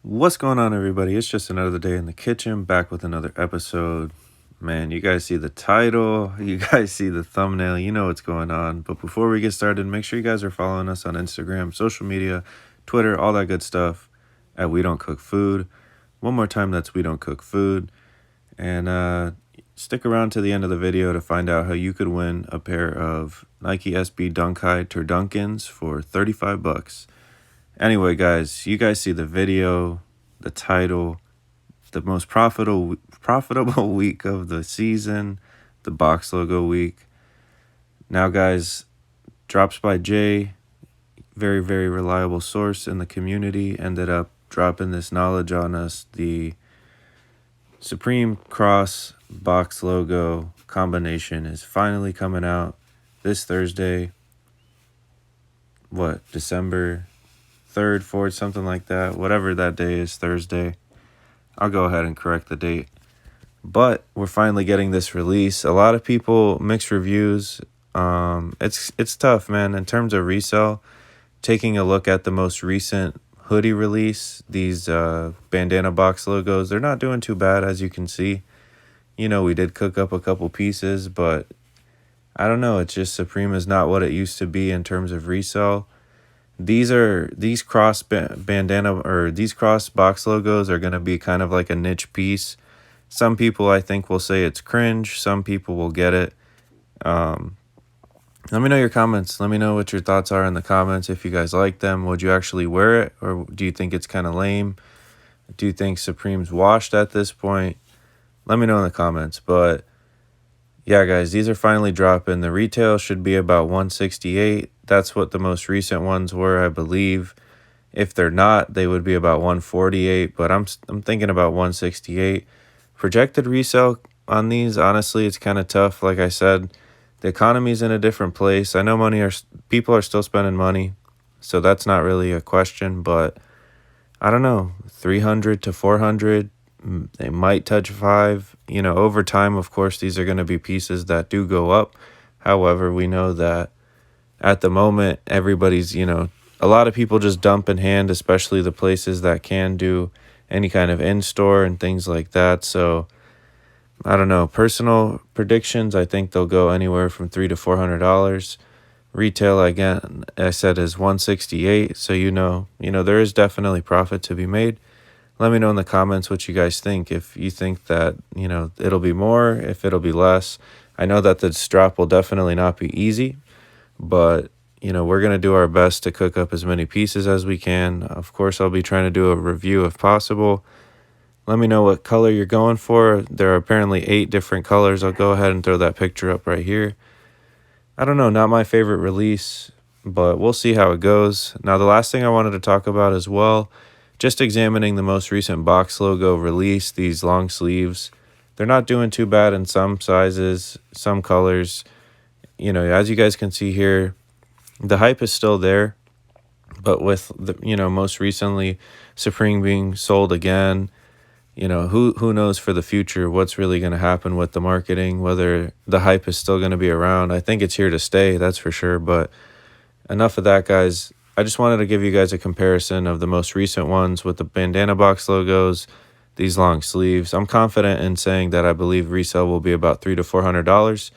What's going on, everybody? It's just another day in the kitchen, back with another episode. Man, you guys see the title, you guys see the thumbnail, you know what's going on. But before we get started, make sure you guys are following us on Instagram, social media, Twitter, all that good stuff at We Don't Cook Food. One more time, that's We Don't Cook Food. And stick around to the end of the video to find out how you could win a pair of Nike SB Dunk High Turdunkens for $35. Anyway, guys, you guys see the video, the title, the most profitable week of the season, the box logo week. Now, guys, drops by Jay, very, very reliable source in the community, ended up dropping this knowledge on us. The Supreme Crossboxlogo combination is finally coming out this Thursday. December 3rd, 4th, something like that. Whatever that day is, Thursday. I'll go ahead and correct the date. But we're finally getting this release. A lot of people, mixed reviews. It's tough, man. In terms of resell, taking a look at the most recent hoodie release, these bandana box logos, they're not doing too bad, as you can see. You know, we did cook up a couple pieces, but I don't know. It's just Supreme is not what it used to be in terms of resell. These cross bandana or these cross box logos are going to be kind of like a niche piece. Some people, I think, will say it's cringe. Some people will get it. Let me know your comments. Let me know what your thoughts are in the comments. If you guys like them, would you actually wear it, or do you think it's kind of lame? Do you think Supreme's washed at this point? Let me know in the comments. But yeah, guys, these are finally dropping. The retail should be about $168. That's what the most recent ones were, I believe. If they're not, they would be about $148, but I'm thinking about $168. Projected resale on these, honestly, it's kind of tough. Like I said, the economy's in a different place. I know people are still spending money, so that's not really a question, but I don't know, 300 to 400. They might touch 5. You know, over time, of course, these are going to be pieces that do go up. However, we know that at the moment, everybody's, a lot of people just dump in hand, especially the places that can do any kind of in-store and things like that. So, I don't know. Personal predictions, I think they'll go anywhere from $300 to $400. Retail, again, I said, is $168. So, there is definitely profit to be made. Let me know in the comments what you guys think. If you think that, it'll be more, if it'll be less. I know that this drop will definitely not be easy, but, we're going to do our best to cook up as many pieces as we can. Of course, I'll be trying to do a review if possible. Let me know what color you're going for. There are apparently 8 different colors. I'll go ahead and throw that picture up right here. I don't know, not my favorite release, but we'll see how it goes. Now, the last thing I wanted to talk about as well, just examining the most recent box logo release, these long sleeves. They're not doing too bad in some sizes, some colors. As you guys can see here, the hype is still there. But with the, most recently Supreme being sold again, who knows for the future what's really going to happen with the marketing, whether the hype is still going to be around. I think it's here to stay, that's for sure. But enough of that, guys. I just wanted to give you guys a comparison of the most recent ones with the bandana box logos, these long sleeves. I'm confident in saying that I believe resale will be about $300 to $400.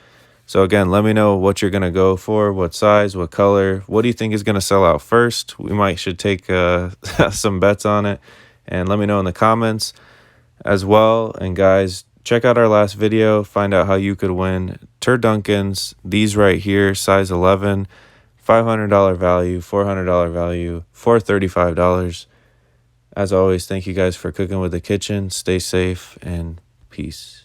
So again, let me know what you're going to go for, what size, what color. What do you think is going to sell out first? We should take some bets on it. And let me know in the comments as well. And guys, check out our last video. Find out how you could win Turdunkens. These right here, size 11. $500 value, $400 value, for $35. As always, thank you guys for cooking with the kitchen. Stay safe and peace.